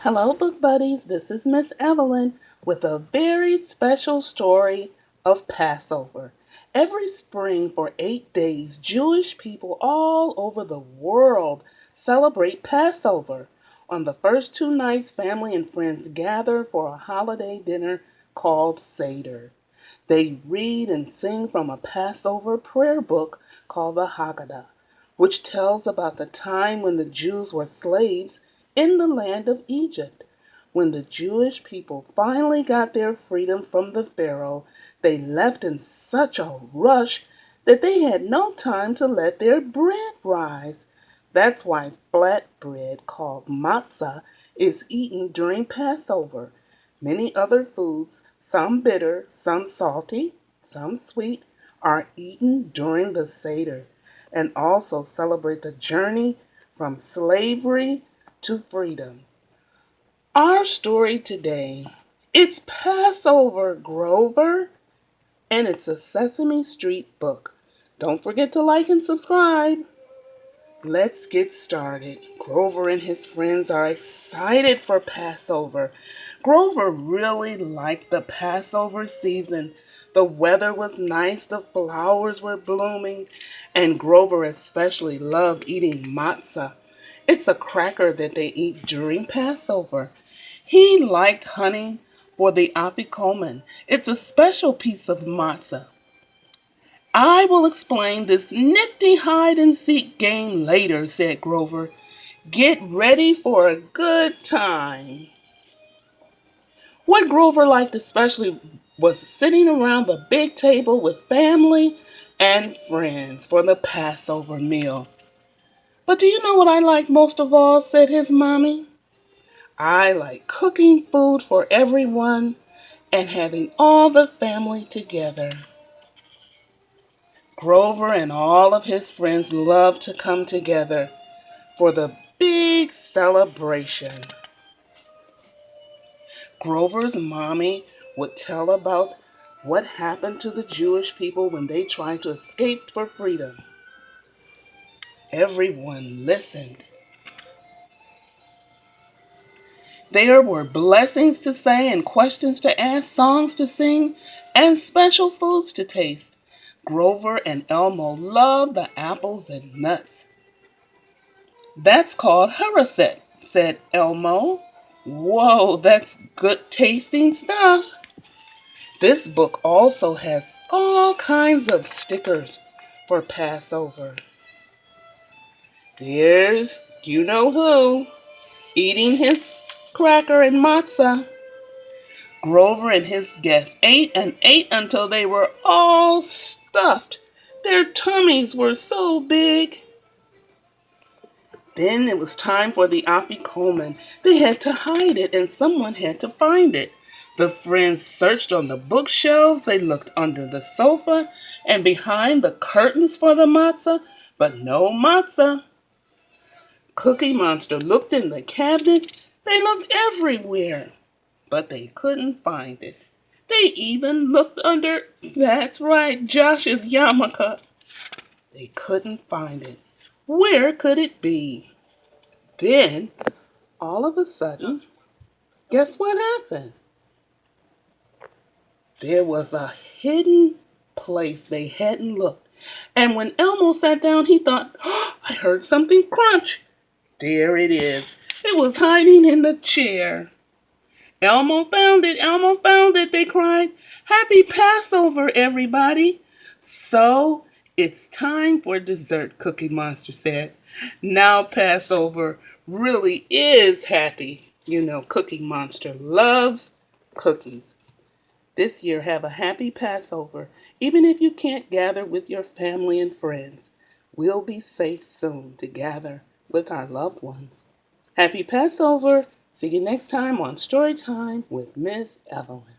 Hello, book buddies. This is Miss Evelyn with a very special story of Passover. Every spring for 8 days, Jewish people all over the world celebrate Passover. On the first 2 nights, family and friends gather for a holiday dinner called Seder. They read and sing from a Passover prayer book called the Haggadah, which tells about the time when the Jews were slaves in the land of Egypt. When the Jewish people finally got their freedom from the Pharaoh, they left in such a rush that they had no time to let their bread rise. That's why flat bread, called matzah, is eaten during Passover. Many other foods, some bitter, some salty, some sweet, are eaten during the Seder and also celebrate the journey from slavery to freedom. Our story today, it's Passover, Grover, and it's a Sesame Street book. Don't forget to like and subscribe. Let's get started. Grover and his friends are excited for Passover. Grover really liked the Passover season. The weather was nice, the flowers were blooming, and Grover especially loved eating matzah. It's a cracker that they eat during Passover. He liked honey for the afikomen. It's a special piece of matzah. I will explain this nifty hide and seek game later, said Grover. Get ready for a good time. What Grover liked especially was sitting around the big table with family and friends for the Passover meal. But do you know what I like most of all, said his mommy. I like cooking food for everyone and having all the family together. Grover and all of his friends loved to come together for the big celebration. Grover's mommy would tell about what happened to the Jewish people when they tried to escape for freedom. Everyone listened. There were blessings to say and questions to ask, songs to sing, and special foods to taste. Grover and Elmo loved the apples and nuts. That's called haraset, said Elmo. Whoa, that's good tasting stuff. This book also has all kinds of stickers for Passover. There's you know who eating his cracker and matzah. Grover and his guests ate and ate until they were all stuffed. Their tummies were so big. Then it was time for the afikomen. They had to hide it and someone had to find it. The friends searched on the bookshelves, they looked under the sofa and behind the curtains for the matzah, but no matzah. Cookie Monster looked in the cabinets, they looked everywhere, but they couldn't find it. They even looked under, that's right, Josh's yarmulke. They couldn't find it. Where could it be? Then, all of a sudden, guess what happened? There was a hidden place they hadn't looked. And when Elmo sat down, he thought, oh, I heard something crunch. There it is. It was hiding in the chair. Elmo found it, Elmo found it, they cried. Happy Passover, everybody. So, it's time for dessert, Cookie Monster said. Now Passover really is happy. You know, Cookie Monster loves cookies. This year, have a happy Passover, even if you can't gather with your family and friends. We'll be safe soon to gather with our loved ones. Happy Passover. See you next time on Storytime with Miss Evelyn.